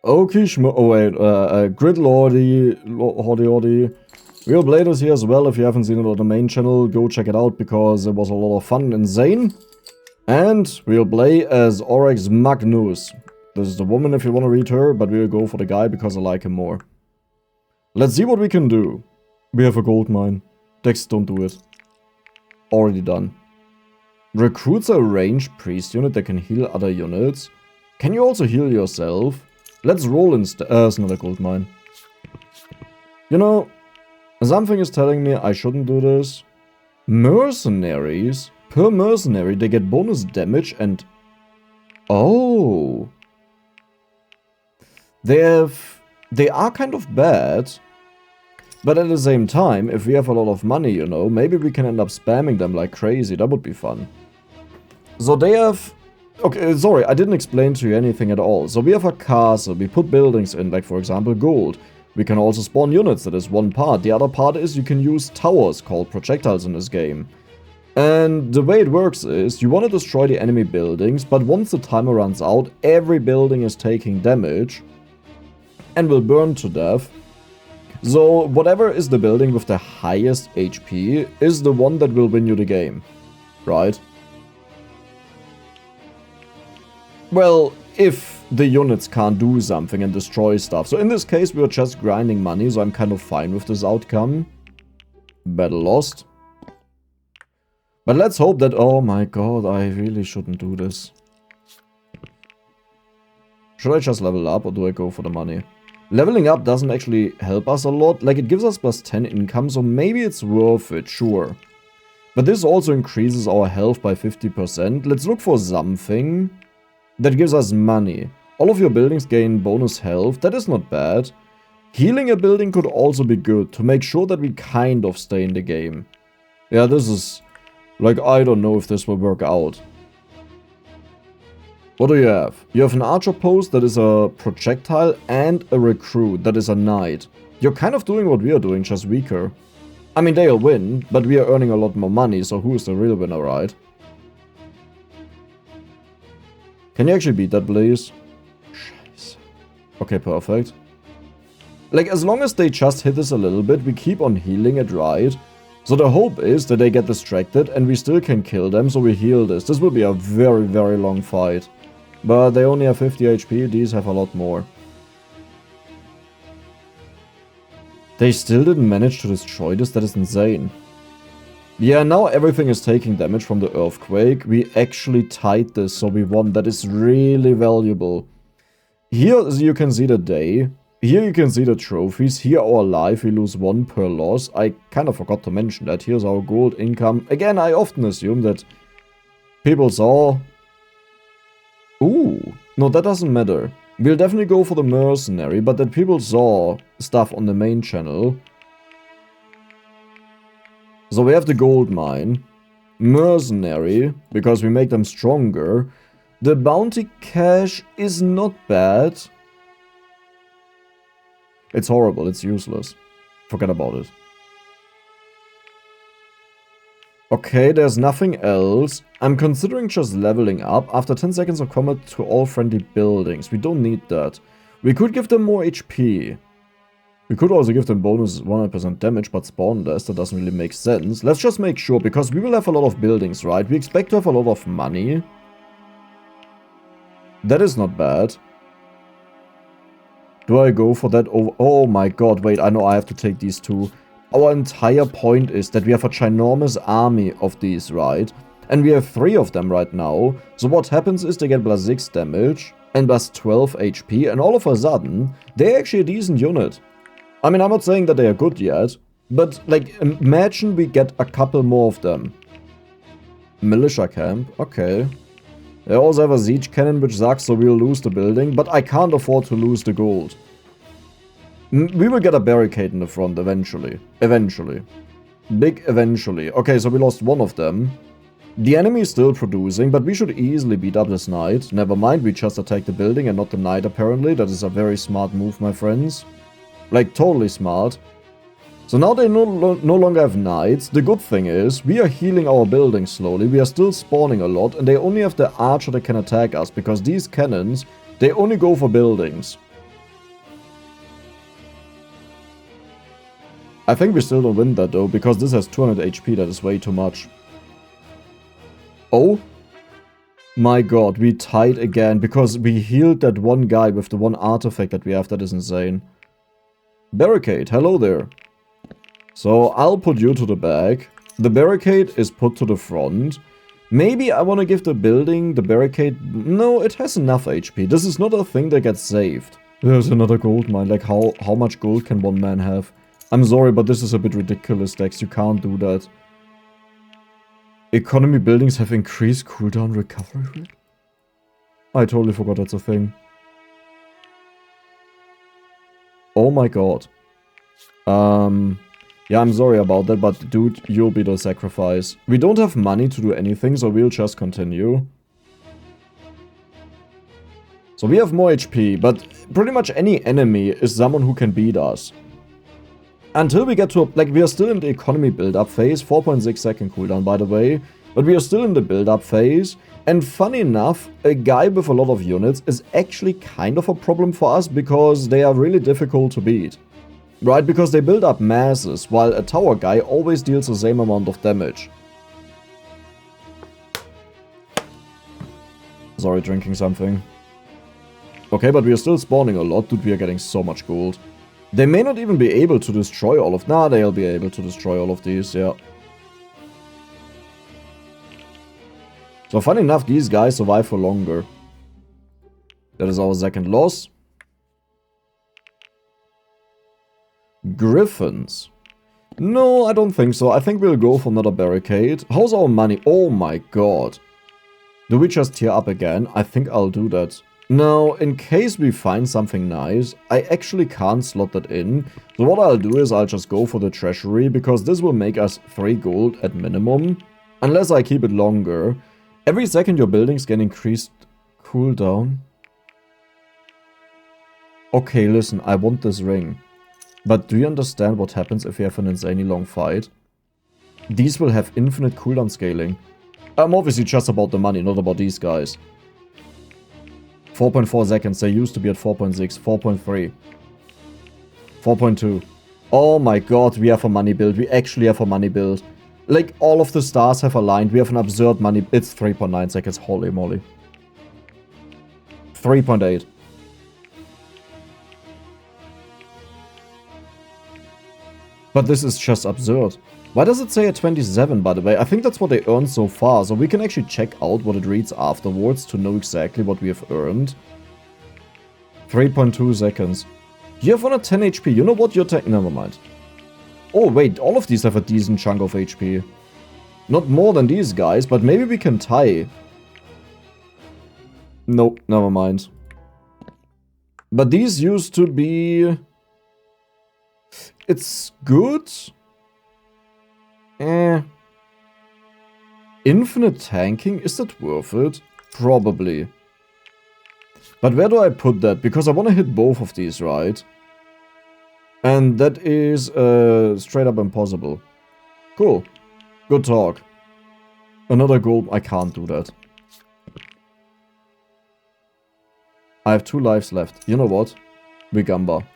Okay, oh wait, Gridlordy. Real Blade is here as well. If you haven't seen it on the main channel, go check it out because it was a lot of fun and insane. And we'll play as Oryx Magnus. This is the woman if you want to read her, but we'll go for the guy because I like him more. Let's see what we can do. We have a gold mine. Dex, don't do it. Already done. Recruits a ranged priest unit that can heal other units. Can you also heal yourself? Let's roll instead. It's not a gold mine. You know, something is telling me I shouldn't do this. Mercenaries? Per mercenary, they get bonus damage and... Oh. They are kind of bad. But at the same time, if we have a lot of money, you know, maybe we can end up spamming them like crazy. That would be fun. So they have... Okay, sorry, I didn't explain to you anything at all. So we have a castle, we put buildings in, like for example gold. We can also spawn units, that is one part. The other part is you can use towers called projectiles in this game. And the way it works is, you want to destroy the enemy buildings, but once the timer runs out, every building is taking damage and will burn to death. So whatever is the building with the highest HP is the one that will win you the game, right? Well, if the units can't do something and destroy stuff. So in this case, we're just grinding money, so I'm kind of fine with this outcome. Battle lost. But let's hope that... Oh my god, I really shouldn't do this. Should I just level up or do I go for the money? Leveling up doesn't actually help us a lot. Like, it gives us plus 10 income, so maybe it's worth it, sure. But this also increases our health by 50%. Let's look for something that gives us money. All of your buildings gain bonus health. That is not bad. Healing a building could also be good to make sure that we kind of stay in the game. Yeah, this is... Like, I don't know if this will work out. What do you have? You have an archer post that is a projectile and a recruit that is a knight. You're kind of doing what we are doing, just weaker. I mean, they'll win, but we are earning a lot more money, so who is the real winner, right? Can you actually beat that, please? Scheiße. Okay, perfect. Like, as long as they just hit us a little bit, we keep on healing it, right? So the hope is that they get distracted and we still can kill them, so we heal this. This will be a very, very long fight. But they only have 50 HP, these have a lot more. They still didn't manage to destroy this, that is insane. Yeah, now everything is taking damage from the earthquake. We actually tied this, so we won. That is really valuable. Here you can see the day. Here you can see the trophies. Here our life, we lose 1 per loss. I kind of forgot to mention that. Here's our gold income. Again, I often assume that people saw... Ooh, no, that doesn't matter. We'll definitely go for the mercenary, but that people saw stuff on the main channel. So we have the gold mine, mercenary, because we make them stronger. The bounty cache is not bad. It's horrible, it's useless. Forget about it. Okay, there's nothing else. I'm considering just leveling up after 10 seconds of combat to all friendly buildings. We don't need that. We could give them more HP. We could also give them bonus 100% damage, but spawn less. That doesn't really make sense. Let's just make sure, because we will have a lot of buildings, right? We expect to have a lot of money. That is not bad. Do I go for that over... Oh my god, wait, I know I have to take these two. Our entire point is that we have a ginormous army of these, right? And we have 3 of them right now. So what happens is they get plus 6 damage and plus 12 HP, and all of a sudden, they're actually a decent unit. I mean, I'm not saying that they are good yet, but, like, imagine we get a couple more of them. Militia camp, okay. They also have a siege cannon, which sucks, so we'll lose the building, but I can't afford to lose the gold. We will get a barricade in the front eventually. Eventually. Big eventually. Okay, so we lost 1 of them. The enemy is still producing, but we should easily beat up this knight. Never mind, we just attacked the building and not the knight apparently. That is a very smart move, my friends. Like, totally smart. So now they no longer have knights. The good thing is, we are healing our buildings slowly. We are still spawning a lot, and they only have the archer that can attack us, because these cannons, they only go for buildings. I think we still don't win that though, because this has 200 HP, that is way too much. Oh my god, we tied again, because we healed that one guy with the one artifact that we have, that is insane. Barricade, hello there. So I'll put you to the back. The barricade is put to the front. Maybe I want to give the building the barricade. No, it has enough HP. This is not a thing that gets saved. There's another gold mine. Like, how much gold can one man have? I'm sorry, but this is a bit ridiculous, Dex. You can't do that. Economy buildings have increased cooldown recovery rate? I totally forgot that's a thing. Oh my god. Yeah, I'm sorry about that, but dude, you'll be the sacrifice. We don't have money to do anything, so we'll just continue. So we have more HP, but pretty much any enemy is someone who can beat us. Until we get to, like, we are still in the economy build-up phase, 4.6 second cooldown, by the way. But we are still in the build-up phase, and funny enough, a guy with a lot of units is actually kind of a problem for us, because they are really difficult to beat. Right, because they build up masses, while a tower guy always deals the same amount of damage. Sorry, drinking something. Okay, but we are still spawning a lot, dude, we are getting so much gold. They may not even be able to destroy all of... Nah, they'll be able to destroy all of these, yeah. So funny enough, these guys survive for longer. That is our second loss. Griffins. No, I don't think so. I think we'll go for another barricade. How's our money? Oh my god. Do we just tear up again? I think I'll do that. Now, in case we find something nice, I actually can't slot that in. So what I'll do is I'll just go for the treasury, because this will make us 3 gold at minimum. Unless I keep it longer. Every second your buildings get increased cooldown. Okay, listen, I want this ring. But do you understand what happens if we have an insanely long fight? These will have infinite cooldown scaling. I'm obviously just about the money, not about these guys. 4.4 seconds, they used to be at 4.6, 4.3. 4.2. Oh my god, we have a money build, we actually have a money build. Like, all of the stars have aligned, we have an absurd money... It's 3.9 seconds, holy moly. 3.8. But this is just absurd. Why does it say at 27, by the way? I think that's what they earned so far, so we can actually check out what it reads afterwards to know exactly what we have earned. 3.2 seconds. You have 110 HP. You know what? You're never mind. Oh, wait. All of these have a decent chunk of HP. Not more than these guys, but maybe we can tie. Nope, never mind. But these used to be... It's good. Infinite tanking? Is that worth it? Probably. But where do I put that? Because I want to hit both of these, right? And that is straight up impossible. Cool. Good talk. Another gold. I can't do that. I have 2 lives left. You know what? We gamba.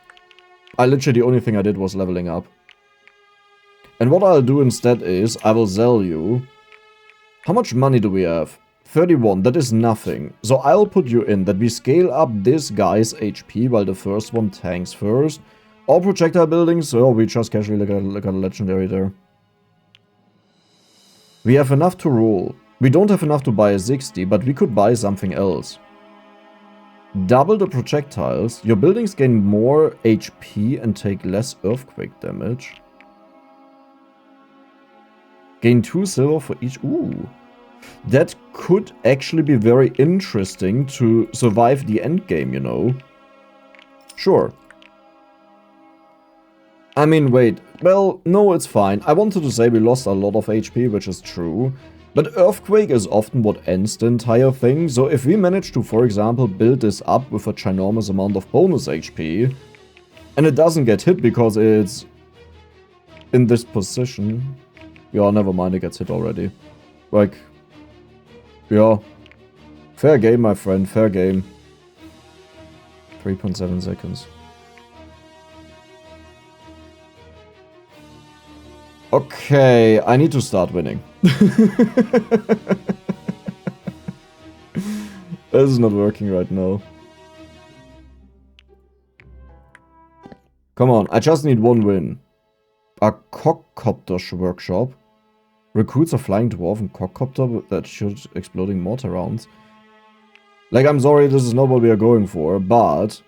Literally the only thing I did was leveling up. And what I'll do instead is, I will sell you. How much money do we have? 31, that is nothing. So I'll put you in that we scale up this guy's HP while the first one tanks first. Or projectile buildings, so we just casually got a legendary there. We have enough to roll. We don't have enough to buy a 60, but we could buy something else. Double the projectiles. Your buildings gain more HP and take less earthquake damage. Gain 2 silver for each. Ooh. That could actually be very interesting to survive the end game, you know. Sure. I mean, wait. Well, no, it's fine. I wanted to say we lost a lot of HP, which is true. But Earthquake is often what ends the entire thing, so if we manage to, for example, build this up with a ginormous amount of bonus HP, and it doesn't get hit because it's in this position... Yeah, never mind, it gets hit already. Like, yeah. Fair game, my friend, fair game. 3.7 seconds. Okay, I need to start winning. This is not working right now. Come on, I just need one win. A cockcopter workshop. Recruits a flying dwarf and cockcopter that shoots exploding mortar rounds. Like, I'm sorry, this is not what we are going for, but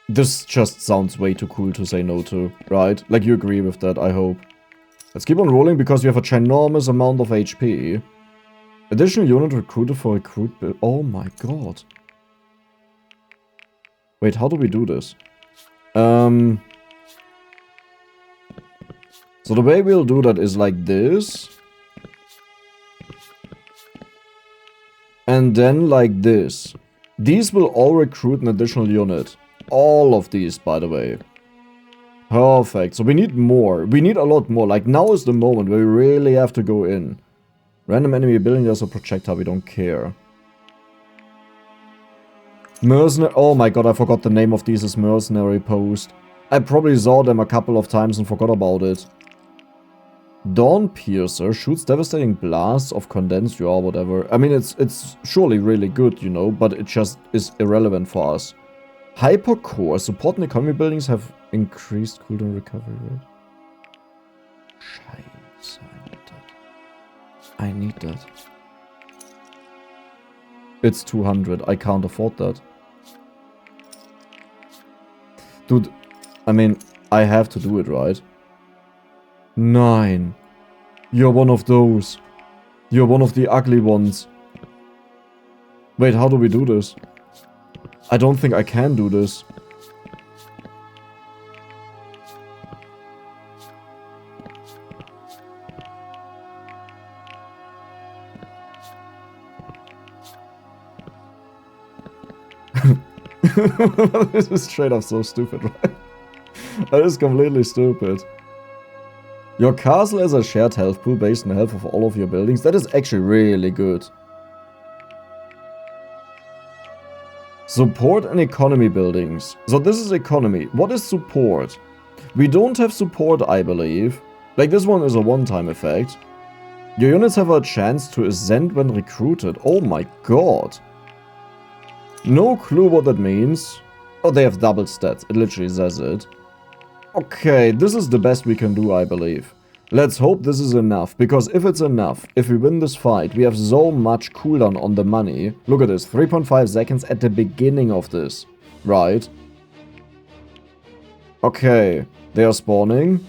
this just sounds way too cool to say no to, right? Like, you agree with that, I hope. Let's keep on rolling because we have a ginormous amount of HP. Additional unit recruited for recruit build. Oh my god. Wait, how do we do this? So the way we'll do that is like this. And then like this. These will all recruit an additional unit. All of these, by the way. Perfect. So we need more. We need a lot more. Like, now is the moment where we really have to go in. Random enemy building as a projectile. We don't care. Mercenary. Oh my god, I forgot the name of these is mercenary post. I probably saw them a couple of times and forgot about it. Dawn Piercer shoots devastating blasts of condensed or whatever. I mean, it's surely really good, you know, but it just is irrelevant for us. Hypercore. Support and economy buildings have increased cooldown recovery rate. Scheiße, I need that. It's 200. I can't afford that. Dude, I mean, I have to do it, right? 9. You're one of those. You're one of the ugly ones. Wait, how do we do this? I don't think I can do this. This is straight up so stupid, right? That is completely stupid. Your castle has a shared health pool based on the health of all of your buildings. That is actually really good. Support and economy buildings. So this is economy. What is support? We don't have support, I believe. Like, this one is a one-time effect. Your units have a chance to ascend when recruited. Oh my god. No clue what that means. Oh, they have double stats. It literally says it. Okay, this is the best we can do, I believe. Let's hope this is enough, because if it's enough, if we win this fight, we have so much cooldown on the money. Look at this, 3.5 seconds at the beginning of this, right? Okay, they are spawning.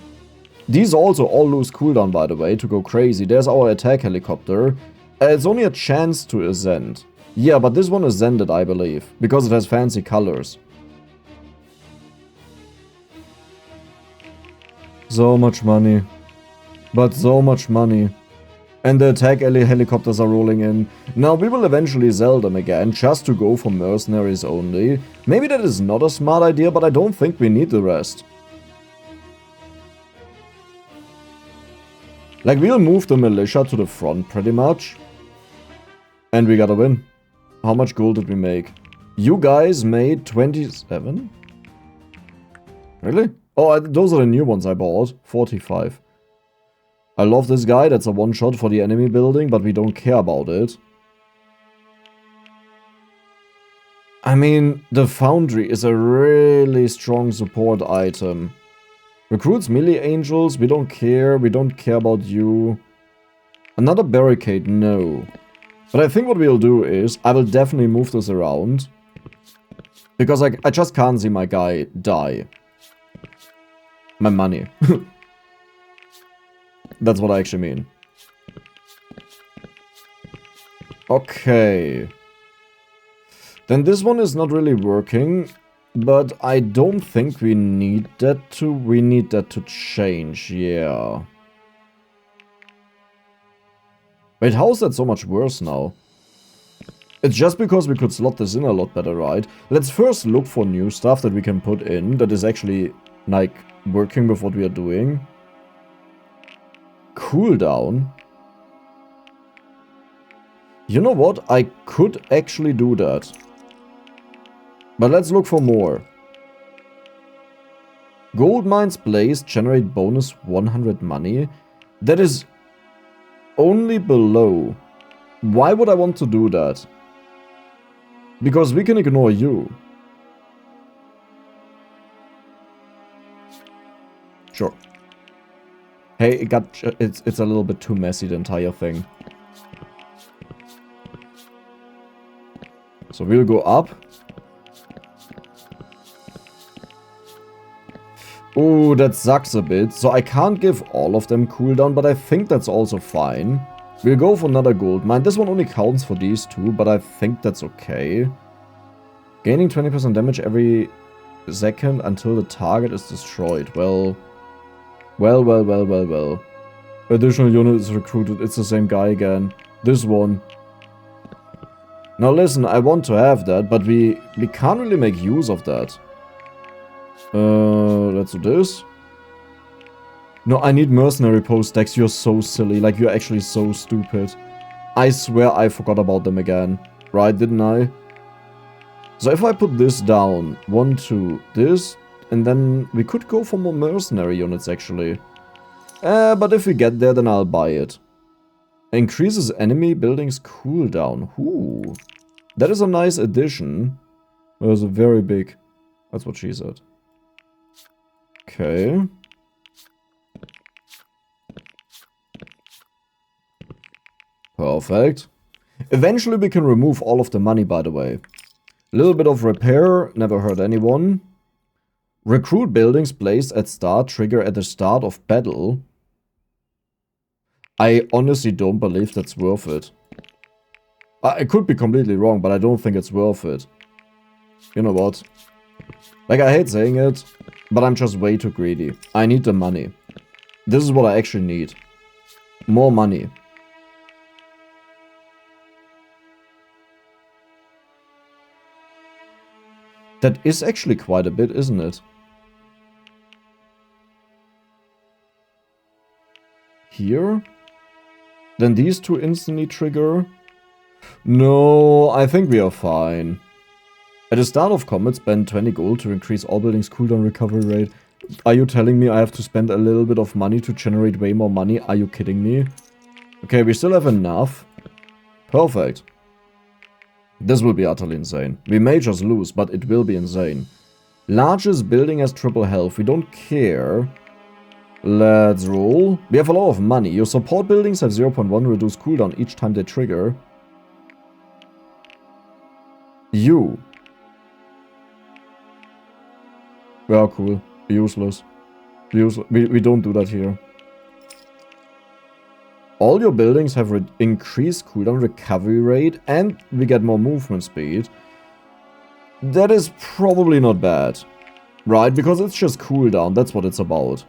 These also all lose cooldown, by the way, to go crazy. There's our attack helicopter. It's only a chance to ascend. Yeah, but this one ascended, I believe, because it has fancy colors. So much money. But so much money. And the attack helicopters are rolling in. Now we will eventually sell them again, just to go for mercenaries only. Maybe that is not a smart idea, but I don't think we need the rest. Like, we'll move the militia to the front pretty much. And we gotta win. How much gold did we make? You guys made 27? Really? Oh, those are the new ones I bought. 45. I love this guy. That's a one-shot for the enemy building, but we don't care about it. I mean, the Foundry is a really strong support item. Recruits melee angels. We don't care. We don't care about you. Another barricade. No. But I think what we'll do is, I will definitely move this around. Because I just can't see my guy die. My money. That's what I actually mean. Okay. Then this one is not really working. But I don't think we need that to... We need that to change, yeah. Wait, how is that so much worse now? It's just because we could slot this in a lot better, right? Let's first look for new stuff that we can put in that is actually, like, working with what we are doing. Cooldown. You know what? I could actually do that. But let's look for more. Gold mines placed generate bonus 100 money. That is only below. Why would I want to do that? Because we can ignore you. Sure. Hey, it's a little bit too messy, the entire thing. So we'll go up. Ooh, that sucks a bit. So I can't give all of them cooldown, but I think that's also fine. We'll go for another gold mine. This one only counts for these two, but I think that's okay. Gaining 20% damage every second until the target is destroyed. Well. Additional unit is recruited. It's the same guy again. This one. Now listen, I want to have that, but we can't really make use of that. Let's do this. No, I need mercenary post decks. You're so silly. Like, you're actually so stupid. I swear I forgot about them again. Right, didn't I? So if I put this down, 1, 2, this, and then we could go for more mercenary units, actually. But if we get there, then I'll buy it. Increases enemy buildings cooldown. Ooh. That is a nice addition. That was a very big... That's what she said. Okay. Perfect. Eventually we can remove all of the money, by the way. A little bit of repair, never hurt anyone. Recruit buildings placed at start, trigger at the start of battle. I honestly don't believe that's worth it. I could be completely wrong, but I don't think it's worth it. You know what? Like, I hate saying it, but I'm just way too greedy. I need the money. This is what I actually need. More money. That is actually quite a bit, isn't it? Here? Then these two instantly trigger. No, I think we are fine. At the start of combat, spend 20 gold to increase all buildings' cooldown recovery rate. Are you telling me I have to spend a little bit of money to generate way more money? Are you kidding me? Okay, we still have enough. Perfect. This will be utterly insane. We may just lose, but it will be insane. Largest building has triple health. We don't care. Let's roll. We have a lot of money. Your support buildings have 0.1 reduced cooldown each time they trigger. You. Yeah, cool. Useless. Useless. We don't do that here. All your buildings have increased cooldown recovery rate and we get more movement speed. That is probably not bad. Right? Because it's just cooldown. That's what it's about.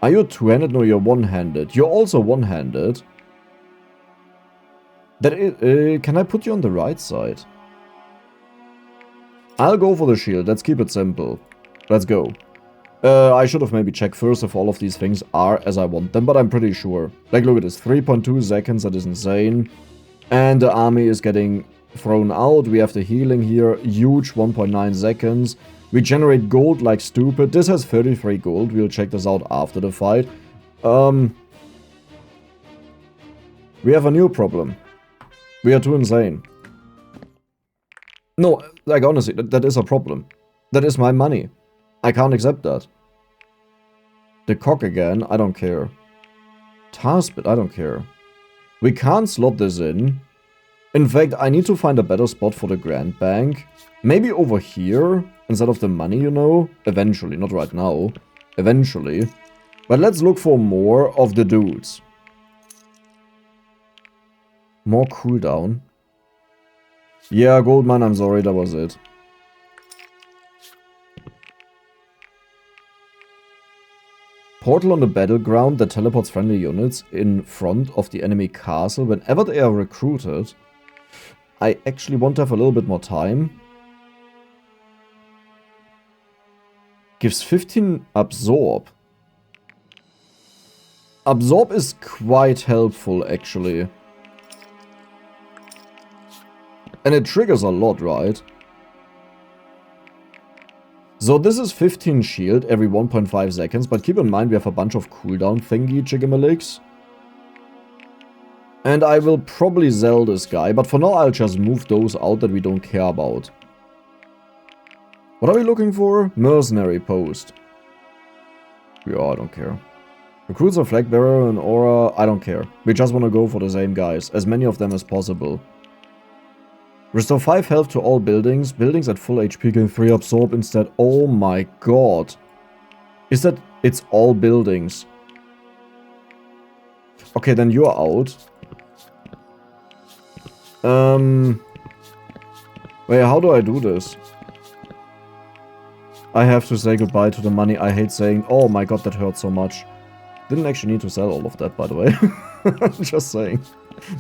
Are you two-handed? No, you're one-handed. You're also one-handed. Can I put you on the right side? I'll go for the shield. Let's keep it simple. Let's go. I should have maybe checked first if all of these things are as I want them, but I'm pretty sure. Like, look at this. 3.2 seconds. That is insane. And the army is getting thrown out. We have the healing here. Huge 1.9 seconds. We generate gold like stupid. This has 33 gold. We'll check this out after the fight. We have a new problem. We are too insane. No, like honestly, that is a problem. That is my money. I can't accept that. The cock again, I don't care. Task bit, I don't care. We can't slot this in. In fact, I need to find a better spot for the Grand Bank. Maybe over here, instead of the money, you know? Eventually, not right now. Eventually. But let's look for more of the dudes. More cooldown. Yeah, Goldmine, I'm sorry, that was it. Portal on the battleground that teleports friendly units in front of the enemy castle whenever they are recruited. I actually want to have a little bit more time. Gives 15 absorb. Absorb is quite helpful, actually. And it triggers a lot, right? So this is 15 shield every 1.5 seconds, but keep in mind we have a bunch of cooldown thingy chickamalicks. And I will probably sell this guy, but for now I'll just move those out that we don't care about. What are we looking for? Mercenary post. Yeah, I don't care. Recruits a flag bearer and aura, I don't care. We just want to go for the same guys, as many of them as possible. Restore 5 health to all buildings. Buildings at full HP gain 3 absorb instead. Oh my god. Is that... It's all buildings. Okay, then you're out. Wait, how do I do this? I have to say goodbye to the money. I hate saying... Oh my god, that hurts so much. Didn't actually need to sell all of that, by the way. Just saying.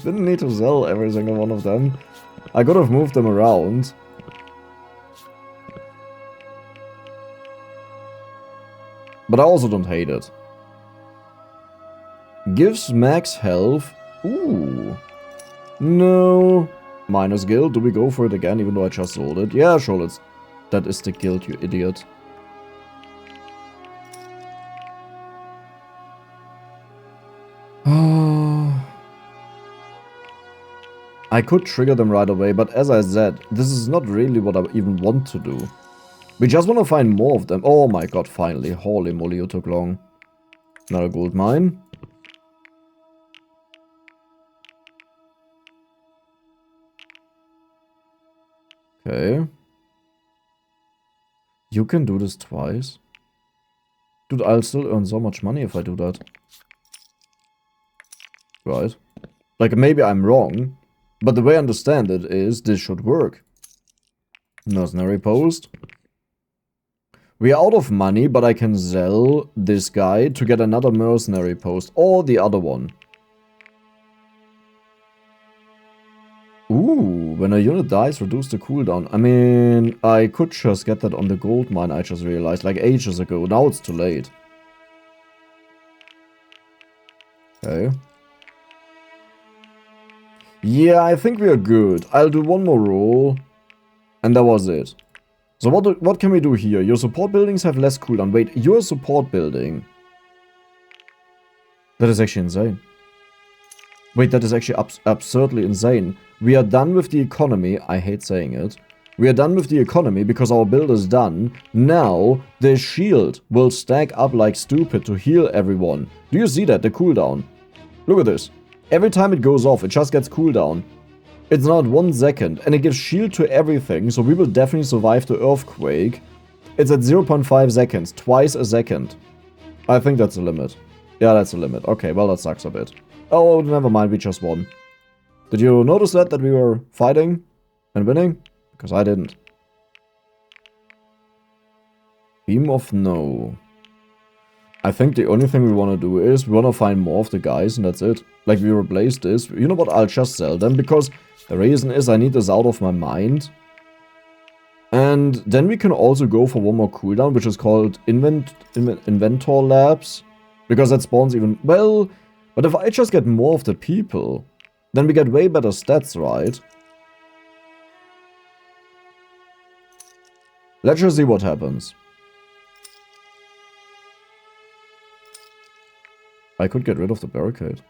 Didn't need to sell every single one of them. I could have moved them around. But I also don't hate it. Gives max health. Ooh. No. Minus guild. Do we go for it again, even though I just sold it? Yeah, sure, let's... That is the guild, you idiot. I could trigger them right away, but as I said, this is not really what I even want to do. We just want to find more of them. Oh my god, finally. Holy moly, you took long. Another gold mine. Okay. You can do this twice. Dude, I'll still earn so much money if I do that. Right. Like, maybe I'm wrong. But the way I understand it is, this should work. Mercenary post. We are out of money, but I can sell this guy to get another mercenary post. Or the other one. Ooh, when a unit dies, reduce the cooldown. I mean, I could just get that on the gold mine, I just realized, like ages ago. Now it's too late. Okay. Yeah, I think we are good. I'll do one more roll. And that was it. So what can we do here? Your support buildings have less cooldown. Wait, your support building... That is actually insane. Wait, that is actually absurdly insane. We are done with the economy. I hate saying it. We are done with the economy because our build is done. Now, the shield will stack up like stupid to heal everyone. Do you see that? The cooldown. Look at this. Every time it goes off, it just gets cooldown. It's not 1 second, and it gives shield to everything, so we will definitely survive the earthquake. It's at 0.5 seconds, twice a second. I think that's the limit. Yeah, that's the limit. Okay, well, that sucks a bit. Oh, never mind, we just won. Did you notice that we were fighting and winning? Because I didn't. Beam of No. I think the only thing we want to do is we want to find more of the guys and that's it. Like we replace this. You know what? I'll just sell them because the reason is I need this out of my mind. And then we can also go for one more cooldown, which is called Inventor Labs. Because that spawns even... Well, but if I just get more of the people, then we get way better stats, right? Let's just see what happens. I could get rid of the barricade.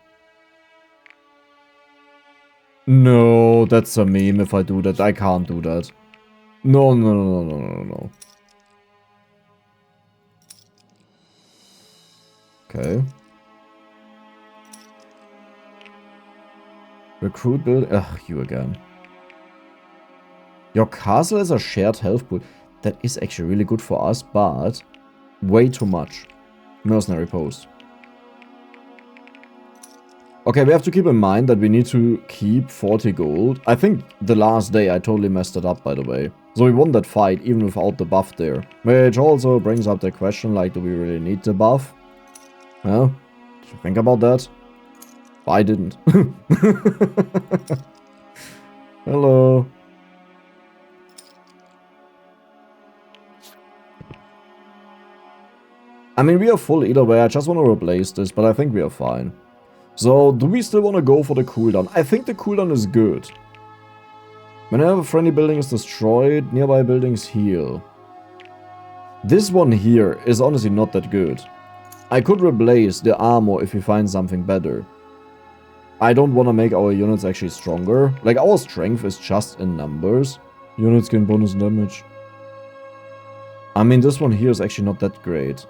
No, that's a meme if I do that. I can't do that. No, no, no, no, no, no, no. Okay. Recruit build. Ugh, you again. Your castle is a shared health pool. That is actually really good for us, but way too much. Mercenary post. Okay, we have to keep in mind that we need to keep 40 gold. I think the last day I totally messed it up, by the way. So we won that fight even without the buff there. Which also brings up the question, like, do we really need the buff? Well, did you think about that? I didn't. Hello. I mean, we are full either way. I just want to replace this, but I think we are fine. So, do we still want to go for the cooldown? I think the cooldown is good. Whenever a friendly building is destroyed, nearby buildings heal. This one here is honestly not that good. I could replace the armor if we find something better. I don't want to make our units actually stronger. Like, our strength is just in numbers. Units gain bonus damage. I mean, this one here is actually not that great.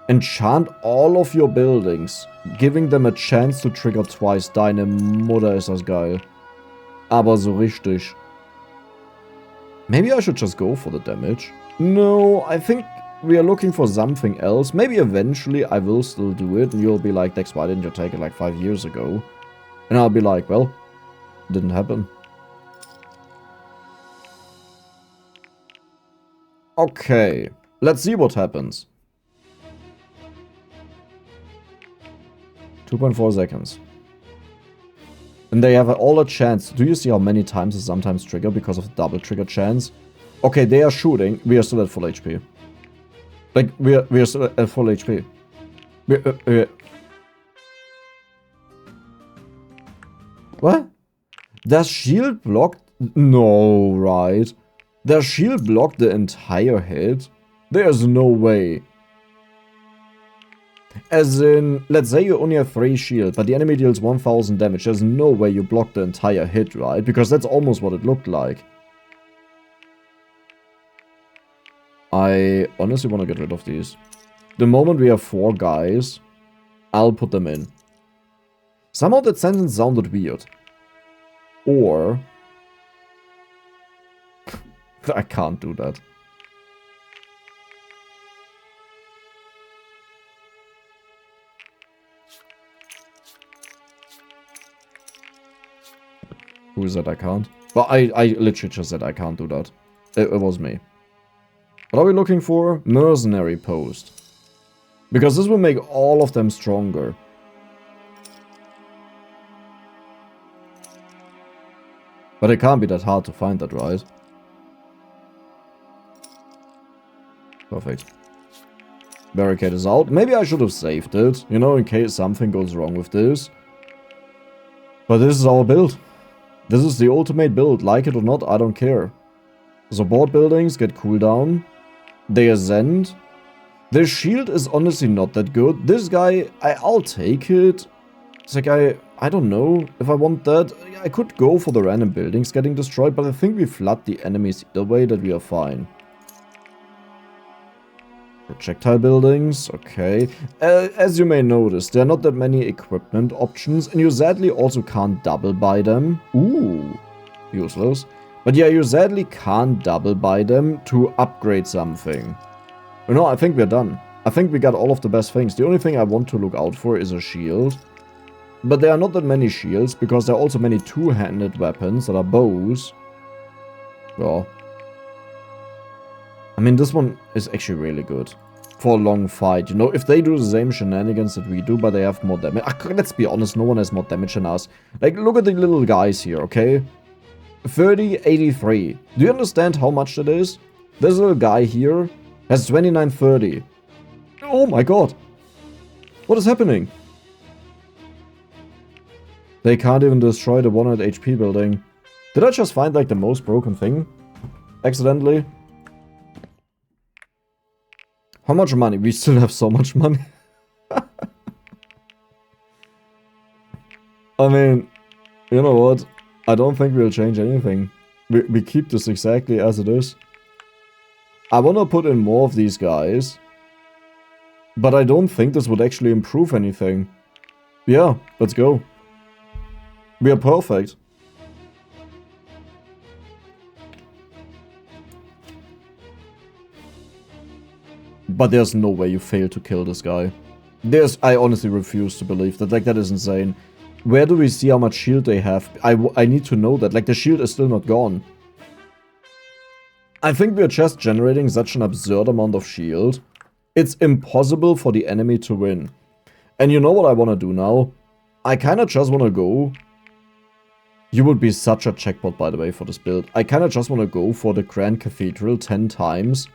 Enchant all of your buildings, giving them a chance to trigger twice. Deine Mutter ist das geil. Aber so richtig. Maybe I should just go for the damage. No, I think we are looking for something else. Maybe eventually I will still do it. And you'll be like, Dex, why didn't you take it like 5 years ago? And I'll be like, well, didn't happen. Okay, let's see what happens. 2.4 seconds. And they have all a chance. Do you see how many times they sometimes trigger because of the double trigger chance? Okay, they are shooting. We are still at full HP. Like, we are still at full HP. What? Does shield block? No, right. Does shield block the entire hit? There's no way. As in, let's say you only have 3 shield, but the enemy deals 1000 damage. There's no way you block the entire hit, right? Because that's almost what it looked like. I honestly want to get rid of these. The moment we have 4 guys, I'll put them in. Somehow that sentence sounded weird. Or... I can't do that. Who is that I can't? Well, I literally just said I can't do that. It was me. What are we looking for? Mercenary post. Because this will make all of them stronger. But it can't be that hard to find that, right? Perfect. Barricade is out. Maybe I should have saved it, you know, in case something goes wrong with this. But this is our build. This is the ultimate build. Like it or not, I don't care. Support buildings get cooldown. They ascend. Their shield is honestly not that good. This guy, I'll take it. It's like, I don't know if I want that. I could go for the random buildings getting destroyed, but I think we flood the enemies either way, that we are fine. Projectile buildings, okay. As you may notice, there are not that many equipment options, and you sadly also can't double buy them. Ooh, useless. But yeah, you sadly can't double buy them to upgrade something. You know, I think we're done. I think we got all of the best things. The only thing I want to look out for is a shield. But there are not that many shields, because there are also many two-handed weapons that are bows. Well, I mean, this one is actually really good for a long fight. You know, if they do the same shenanigans that we do, but they have more damage. Let's be honest, no one has more damage than us. Like, look at the little guys here, okay? 30, 83. Do you understand how much that is? This little guy here has 29, 30. Oh my god. What is happening? They can't even destroy the 100 HP building. Did I just find, like, the most broken thing? Accidentally? How much money? We still have so much money. I mean, you know what? I don't think we'll change anything. We keep this exactly as it is. I want to put in more of these guys. But I don't think this would actually improve anything. Yeah, let's go. We are perfect. But there's no way you fail to kill this guy. I honestly refuse to believe that. Like, that is insane. Where do we see how much shield they have? I need to know that. Like, the shield is still not gone. I think we're just generating such an absurd amount of shield. It's impossible for the enemy to win. And you know what I want to do now? I kind of just want to go... You would be such a jackpot, by the way, for this build. I kind of just want to go for the Grand Cathedral 10 times.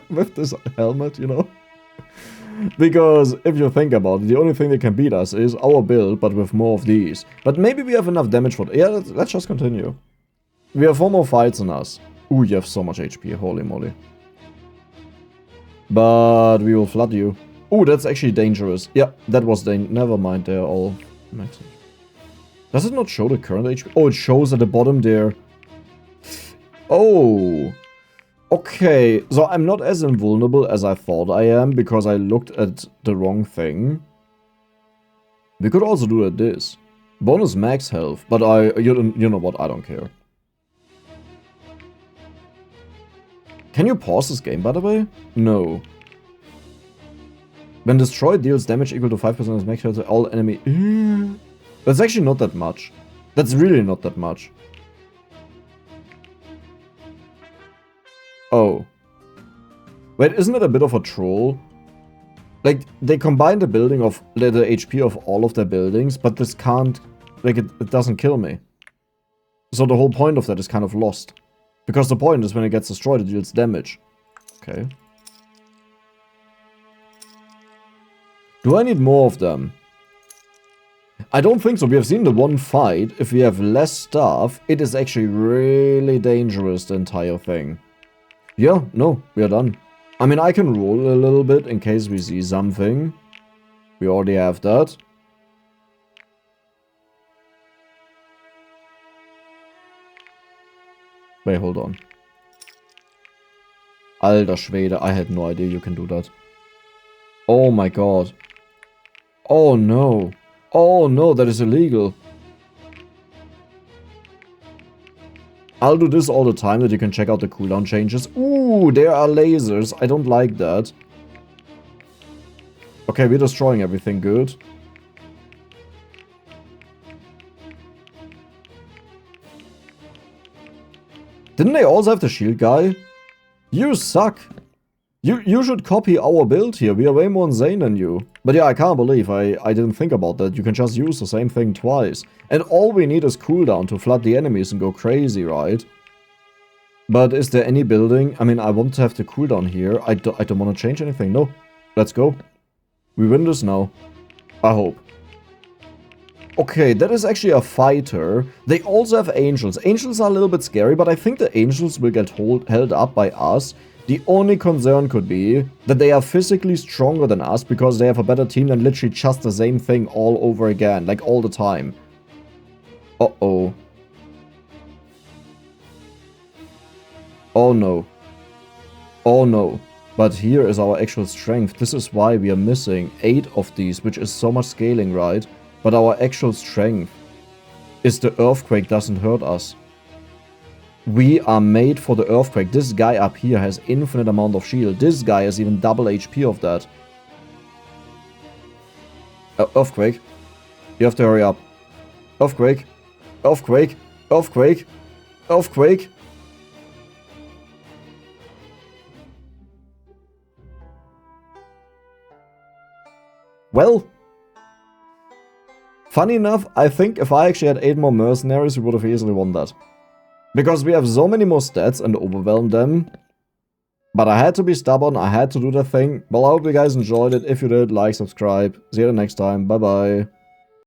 With this helmet, you know? Because, if you think about it, the only thing that can beat us is our build, but with more of these. But maybe we have enough damage for... Yeah, let's just continue. We have 4 more fights on us. Ooh, you have so much HP, holy moly. But we will flood you. Oh, that's actually dangerous. Yeah, that was never mind, they're all maxed. Does it not show the current HP? Oh, it shows at the bottom there. Oh. Okay, so I'm not as invulnerable as I thought I am because I looked at the wrong thing. We could also do it this. Bonus max health, but you know what, I don't care. Can you pause this game, by the way? No. When destroyed, deals damage equal to 5% of max health to all enemy. That's actually not that much. That's really not that much. Oh. Wait, isn't it a bit of a troll? Like, they combine the building of the HP of all of their buildings, but this can't, like, it doesn't kill me. So the whole point of that is kind of lost. Because the point is when it gets destroyed, it deals damage. Okay. Do I need more of them? I don't think so. We have seen the one fight. If we have less stuff, it is actually really dangerous, the entire thing. Yeah, no, we are done. I mean, I can roll a little bit in case we see something. We already have that. Wait, hold on. Alter Schwede, I had no idea you can do that. Oh my god. Oh no. Oh no, that is illegal. I'll do this all the time that you can check out the cooldown changes. Ooh, there are lasers. I don't like that. Okay, we're destroying everything good. Didn't they also have the shield guy? You suck. You should copy our build here. We are way more insane than you. But yeah, I can't believe I didn't think about that. You can just use the same thing twice. And all we need is cooldown to flood the enemies and go crazy, right? But is there any building? I mean, I want to have the cooldown here. I don't want to change anything. No. Let's go. We win this now. I hope. Okay, that is actually a fighter. They also have angels. Angels are a little bit scary, but I think the angels will get held up by us. The only concern could be that they are physically stronger than us because they have a better team than literally just the same thing all over again, like all the time. Uh-oh. Oh no. Oh no. But here is our actual strength. This is why we are missing 8 of these, which is so much scaling, right? But our actual strength is the earthquake doesn't hurt us. We are made for the earthquake. This guy up here has infinite amount of shield. This guy has even double HP of that. Earthquake. You have to hurry up. Earthquake. Earthquake. Earthquake. Earthquake. Well. Funny enough, I think if I actually had 8 more mercenaries, we would have easily won that. Because we have so many more stats and overwhelm them. But I had to be stubborn, I had to do the thing. Well, I hope you guys enjoyed it. If you did, like, subscribe. See you next time. Bye bye.